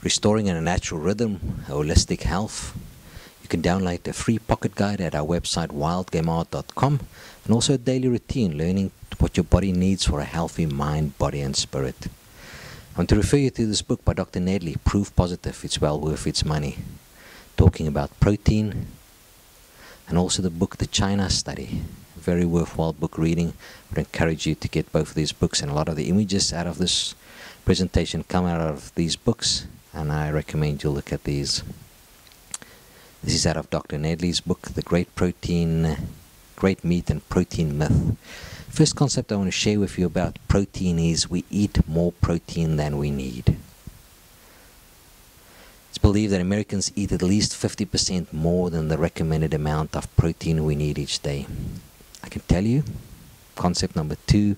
Restoring a natural rhythm, holistic health. You can download a free pocket guide at our website wildgameart.com, and also a daily routine, learning what your body needs for a healthy mind, body and spirit. I want to refer you to this book by Dr. Nedley, Proof Positive. It's well worth its money. Talking about protein, and also the book The China Study. Very worthwhile book reading. I would encourage you to get both of these books, and a lot of the images out of this presentation come out of these books, and I recommend you look at these. This is out of Dr. Nedley's book, The Great Meat and Protein Myth. First concept I want to share with you about protein is we eat more protein than we need. It's believed that Americans eat at least 50% more than the recommended amount of protein we need each day. I can tell you, concept number 2,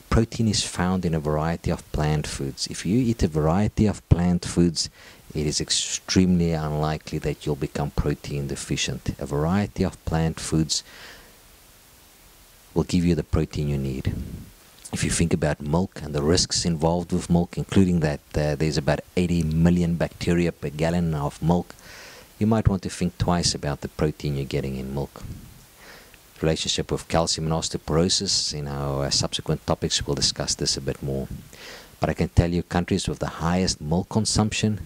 protein is found in a variety of plant foods. If you eat a variety of plant foods, it is extremely unlikely that you'll become protein deficient. A variety of plant foods will give you the protein you need. If you think about milk and the risks involved with milk, including that there's about 80 million bacteria per gallon of milk, you might want to think twice about the protein you're getting in milk. Relationship with calcium and osteoporosis. In our subsequent topics, we'll discuss this a bit more. But I can tell you, countries with the highest milk consumption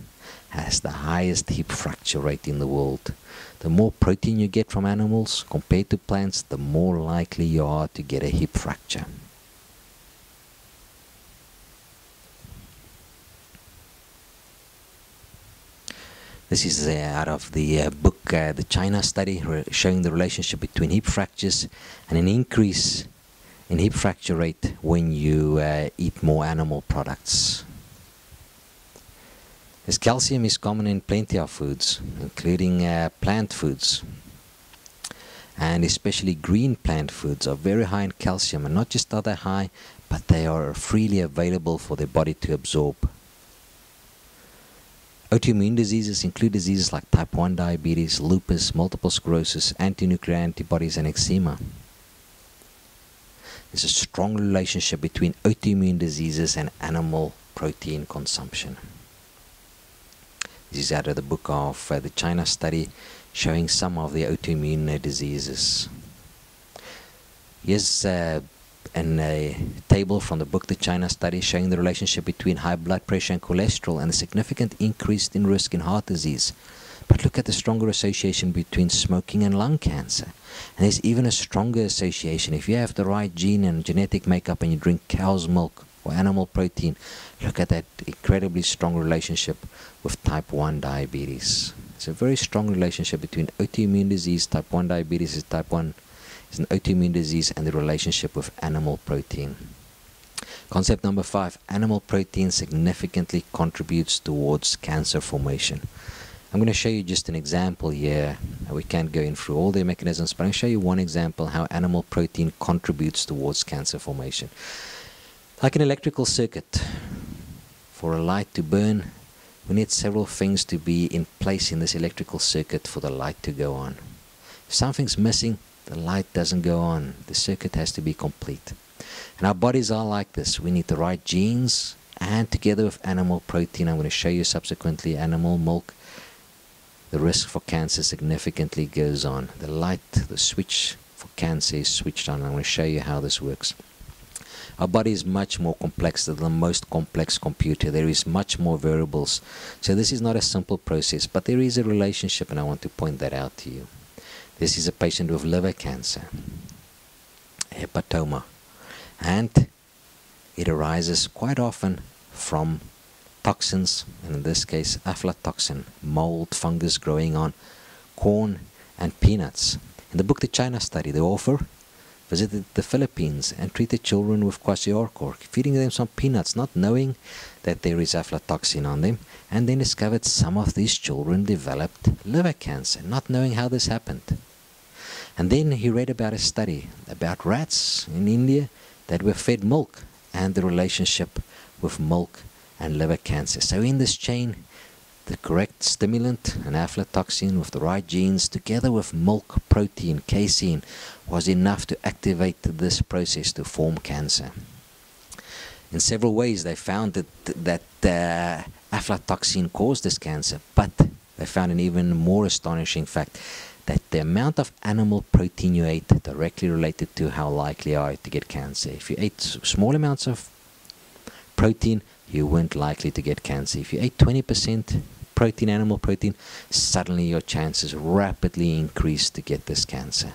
has the highest hip fracture rate in the world. The more protein you get from animals compared to plants, the more likely you are to get a hip fracture. This is out of the book The China Study, showing the relationship between hip fractures and an increase in hip fracture rate when you eat more animal products. As calcium is common in plenty of foods, including plant foods, and especially green plant foods are very high in calcium, and not just are they high, but they are freely available for the body to absorb. Autoimmune diseases include diseases like type 1 diabetes, lupus, multiple sclerosis, anti-nuclear antibodies, and eczema. There's a strong relationship between autoimmune diseases and animal protein consumption. This is out of the book of The China Study, showing some of the autoimmune diseases. Here's a table from the book The China Study, showing the relationship between high blood pressure and cholesterol and a significant increase in risk in heart disease. But look at the stronger association between smoking and lung cancer. And there's even a stronger association. If you have the right gene and genetic makeup and you drink cow's milk or animal protein, look at that incredibly strong relationship with type 1 diabetes. It's a very strong relationship between autoimmune disease, type 1 diabetes is type 1, is an autoimmune disease, and the relationship with animal protein. Concept number 5, animal protein significantly contributes towards cancer formation. I'm going to show you just an example here. We can't go in through all their mechanisms, but I'm going to show you one example how animal protein contributes towards cancer formation. Like an electrical circuit, for a light to burn, we need several things to be in place in this electrical circuit for the light to go on. If something's missing, the light doesn't go on. The circuit has to be complete. And our bodies are like this. We need the right genes, and together with animal protein, I'm going to show you subsequently, animal milk, the risk for cancer significantly goes on. The light, the switch for cancer is switched on. I'm going to show you how this works. Our body is much more complex than the most complex computer. There is much more variables. So this is not a simple process, but there is a relationship, and I want to point that out to you. This is a patient with liver cancer, hepatoma, and it arises quite often from toxins, and in this case aflatoxin, mold, fungus growing on corn and peanuts. In the book The China Study, the author visited the Philippines and treated children with kwashiorkor, feeding them some peanuts, not knowing that there is aflatoxin on them, and then discovered some of these children developed liver cancer, not knowing how this happened. And then he read about a study about rats in India that were fed milk and the relationship with milk and liver cancer. So in this chain, the correct stimulant, an aflatoxin with the right genes, together with milk protein, casein, was enough to activate this process to form cancer. In several ways, they found that aflatoxin caused this cancer, but they found an even more astonishing fact, that the amount of animal protein you ate directly related to how likely you are to get cancer. If you ate small amounts of protein, you weren't likely to get cancer. If you ate 20% protein, animal protein, suddenly your chances rapidly increase to get this cancer.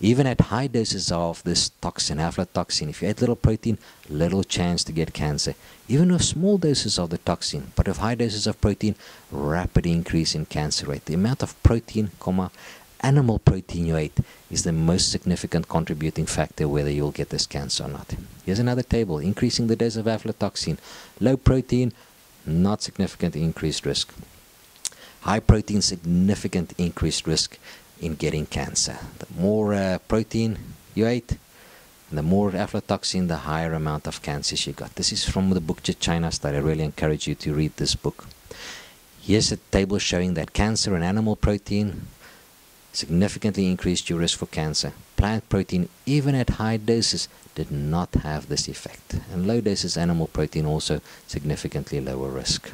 Even at high doses of this toxin, aflatoxin, if you ate little protein, little chance to get cancer. Even with small doses of the toxin, but with high doses of protein, rapid increase in cancer rate. The amount of protein, animal protein you ate is the most significant contributing factor whether you'll get this cancer or not. Here's another table. Increasing the dose of aflatoxin. Low protein, not significant increased risk. High protein, significant increased risk in getting cancer. The more protein you ate, and the more aflatoxin, the higher amount of cancers you got. This is from the book The China Study. I really encourage you to read this book. Here's a table showing that cancer and animal protein significantly increased your risk for cancer. Plant protein, even at high doses, did not have this effect. And low doses animal protein also significantly lower risk.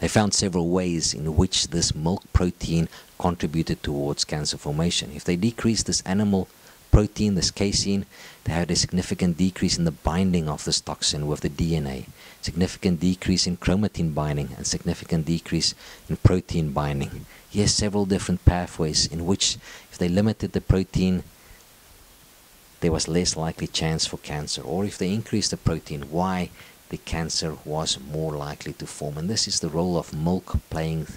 They found several ways in which this milk protein contributed towards cancer formation. If they decreased this animal protein, this casein, they had a significant decrease in the binding of this toxin with the DNA, significant decrease in chromatin binding, and significant decrease in protein binding. Yes, several different pathways in which if they limited the protein, there was less likely chance for cancer, or if they increased the protein, why the cancer was more likely to form. And this is the role of milk playing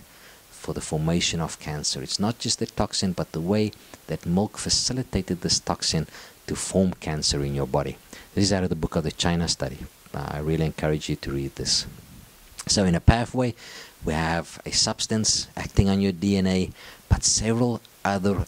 for the formation of cancer. It's not just the toxin, but the way that milk facilitated this toxin to form cancer in your body. This is out of the book of The China Study. I really encourage you to read this. So in a pathway, we have a substance acting on your DNA, but several other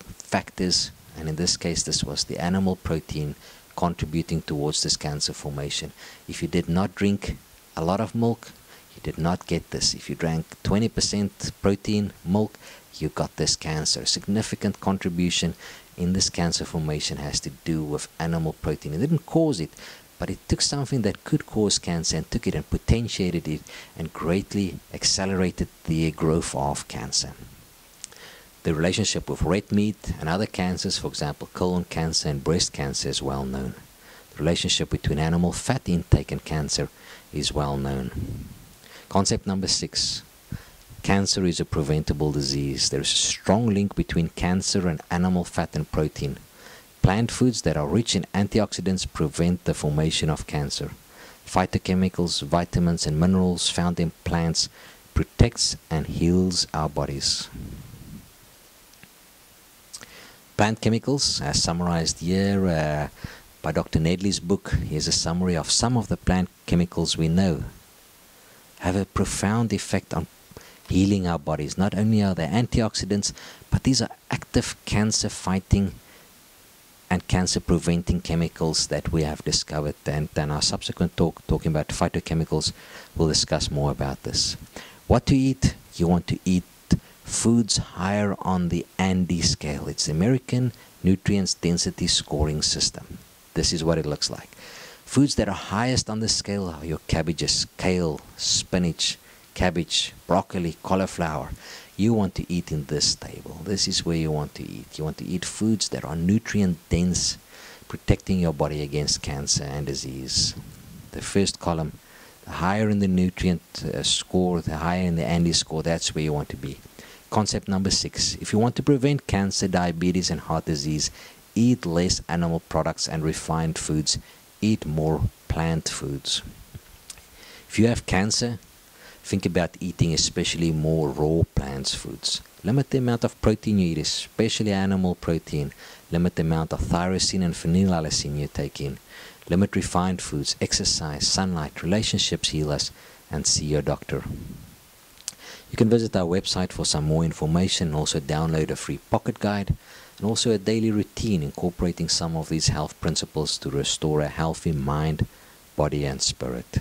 factors, and in this case this was the animal protein, contributing towards this cancer formation. If you did not drink a lot of milk, you did not get this. If you drank 20% protein milk, you got this cancer. Significant contribution in this cancer formation has to do with animal protein. It didn't cause it, but it took something that could cause cancer and took it and potentiated it and greatly accelerated the growth of cancer. The relationship with red meat and other cancers, for example, colon cancer and breast cancer, is well known. The relationship between animal fat intake and cancer is well known. Concept number 6. Cancer is a preventable disease. There is a strong link between cancer and animal fat and protein. Plant foods that are rich in antioxidants prevent the formation of cancer. Phytochemicals, vitamins and minerals found in plants protects and heals our bodies. Plant chemicals, as summarized here by Dr. Nedley's book. Here's a summary of some of the plant chemicals we know have a profound effect on healing our bodies. Not only are they antioxidants, but these are active cancer-fighting and cancer-preventing chemicals that we have discovered. And then our subsequent talk, talking about phytochemicals, we'll discuss more about this. What to eat? You want to eat foods higher on the ANDI scale. It's the American Nutrients Density Scoring System. This is what it looks like. Foods that are highest on the scale are your cabbages, kale, spinach, cabbage, broccoli, cauliflower. You want to eat in this table. This is where you want to eat. You want to eat foods that are nutrient dense, protecting your body against cancer and disease. The first column, the higher in the nutrient score, the higher in the ANDI score, that's where you want to be. Concept number 6. If you want to prevent cancer, diabetes and heart disease, eat less animal products and refined foods. Eat more plant foods. If you have cancer, think about eating especially more raw plant foods. Limit the amount of protein you eat, especially animal protein. Limit the amount of tyrosine and phenylalysine you take in. Limit refined foods, exercise, sunlight, relationships heal us, and see your doctor. You can visit our website for some more information, also download a free pocket guide, and also a daily routine incorporating some of these health principles to restore a healthy mind, body and spirit.